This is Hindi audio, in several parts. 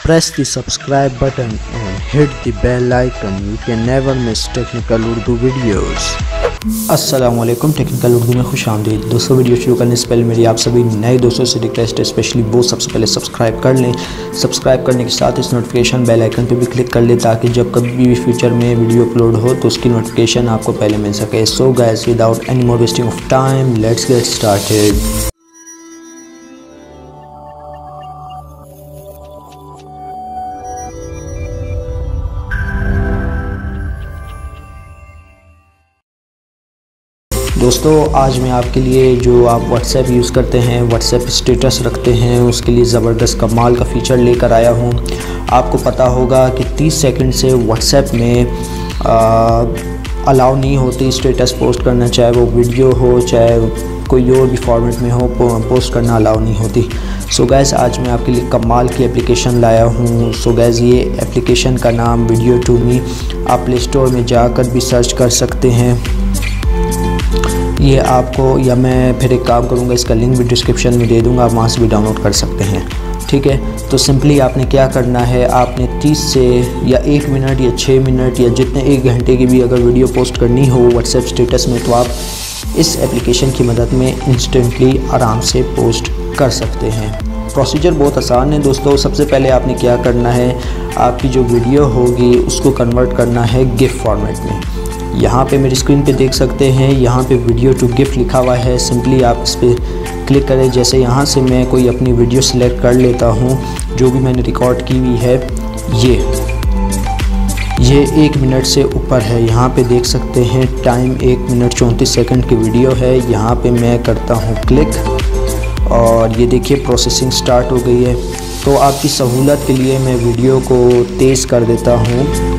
Press the subscribe button and hit the bell icon. You can never miss technical Urdu videos. अस्सलामुअलैकुम, टेक्निकल उर्दू में खुश आमदीद। दोस्तों, वीडियो शुरू करने से पहले मेरी आप सभी नए दोस्तों से रिक्वेस्ट है, स्पेशली वो सबसे पहले सब्सक्राइब कर लें। सब्सक्राइब करने के साथ इस नोटिफिकेशन बेल आइकन पे भी क्लिक कर लें ताकि जब कभी भी फ्यूचर में वीडियो अपलोड हो तो उसकी नोटिफिकेशन आपको पहले मिल सके। So guys, without any more wasting of time, let's get started. दोस्तों, आज मैं आपके लिए जो आप WhatsApp यूज़ करते हैं, WhatsApp स्टेटस रखते हैं, उसके लिए ज़बरदस्त कमाल का फ़ीचर लेकर आया हूँ। आपको पता होगा कि 30 सेकंड से WhatsApp में अलाउ नहीं होती स्टेटस पोस्ट करना, चाहे वो वीडियो हो चाहे कोई और भी फॉर्मेट में हो, पोस्ट करना अलाउ नहीं होती। सो गैस, आज मैं आपके लिए कमाल की एप्लीकेशन लाया हूँ। सो गैस, ये एप्लीकेशन का नाम वीडियो टू मी, आप प्ले स्टोर में जाकर भी सर्च कर सकते हैं। ये आपको, या मैं फिर एक काम करूँगा, इसका लिंक भी डिस्क्रिप्शन में दे दूँगा, आप वहाँ से भी डाउनलोड कर सकते हैं। ठीक है, तो सिंपली आपने क्या करना है, आपने 30 से या 1 मिनट या 6 मिनट या जितने 1 घंटे की भी अगर वीडियो पोस्ट करनी हो WhatsApp स्टेटस में, तो आप इस एप्लीकेशन की मदद में इंस्टेंटली आराम से पोस्ट कर सकते हैं। प्रोसीजर बहुत आसान है दोस्तों। सबसे पहले आपने क्या करना है, आपकी जो वीडियो होगी उसको कन्वर्ट करना है गिफ फॉर्मेट में। यहाँ पे मेरी स्क्रीन पे देख सकते हैं, यहाँ पे वीडियो टू गिफ्ट लिखा हुआ है। सिंपली आप इस पर क्लिक करें। जैसे यहाँ से मैं कोई अपनी वीडियो सिलेक्ट कर लेता हूँ जो भी मैंने रिकॉर्ड की हुई है। ये 1 मिनट से ऊपर है, यहाँ पे देख सकते हैं टाइम 1 मिनट 34 सेकंड की वीडियो है। यहाँ पे मैं करता हूँ क्लिक और ये देखिए प्रोसेसिंग स्टार्ट हो गई है। तो आपकी सहूलत के लिए मैं वीडियो को तेज़ कर देता हूँ।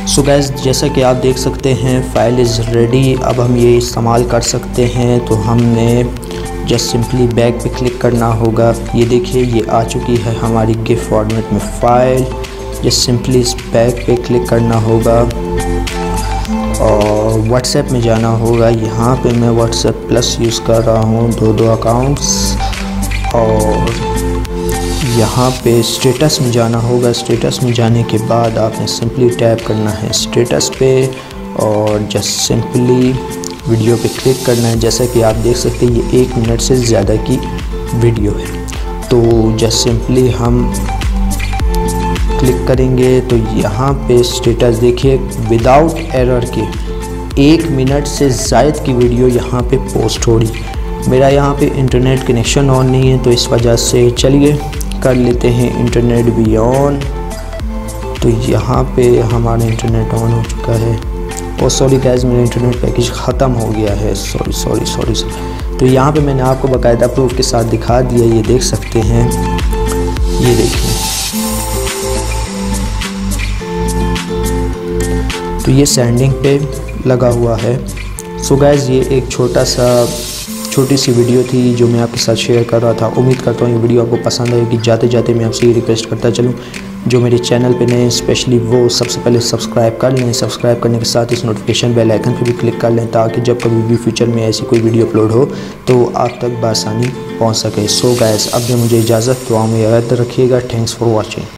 सो गैस, जैसा कि आप देख सकते हैं फ़ाइल इज़ रेडी। अब हम ये इस्तेमाल कर सकते हैं। तो हमने जस्ट सिंपली बैक पे क्लिक करना होगा। ये देखिए, ये आ चुकी है हमारी गिफ फॉर्मेट में फ़ाइल। जस्ट सिंपली इस बैक पे क्लिक करना होगा और WhatsApp में जाना होगा। यहाँ पे मैं WhatsApp प्लस यूज़ कर रहा हूँ, 2 अकाउंट्स। और यहाँ पे स्टेटस में जाना होगा। स्टेटस में जाने के बाद आपने सिंपली टैप करना है स्टेटस पे और जस्ट सिंपली वीडियो पे क्लिक करना है। जैसा कि आप देख सकते हैं ये 1 मिनट से ज़्यादा की वीडियो है। तो जस्ट सिंपली हम क्लिक करेंगे तो यहाँ पे स्टेटस देखिए, विदाउट एरर के 1 मिनट से ज़ायद की वीडियो यहाँ पे पोस्ट हो रही। मेरा यहाँ पे इंटरनेट कनेक्शन ऑन नहीं है तो इस वजह से चलिए कर लेते हैं इंटरनेट भी ऑन। तो यहाँ पे हमारा इंटरनेट ऑन हो चुका है। और सॉरी गाइस, मेरा इंटरनेट पैकेज ख़त्म हो गया है। सॉरी। तो यहाँ पे मैंने आपको बाकायदा प्रूफ के साथ दिखा दिया, ये देख सकते हैं। ये देखिए, तो ये सेंडिंग पे लगा हुआ है। सो गाइस, ये एक छोटी सी वीडियो थी जो मैं आपके साथ शेयर कर रहा था। उम्मीद करता हूँ ये वीडियो आपको पसंद आएगी। जाते जाते मैं आपसे ये रिक्वेस्ट करता चलूँ, जो मेरे चैनल पे नए स्पेशली वो सबसे पहले सब्सक्राइब कर लें। सब्सक्राइब करने के साथ इस नोटिफिकेशन बेल आइकन पे भी क्लिक कर लें ताकि जब कभी भी फ्यूचर में ऐसी कोई वीडियो अपलोड हो तो आप तक बआसानी पहुँच सके। सो गाइस, अब मुझे इजाज़त, दुआ में याद रखिएगा। Thanks for watching.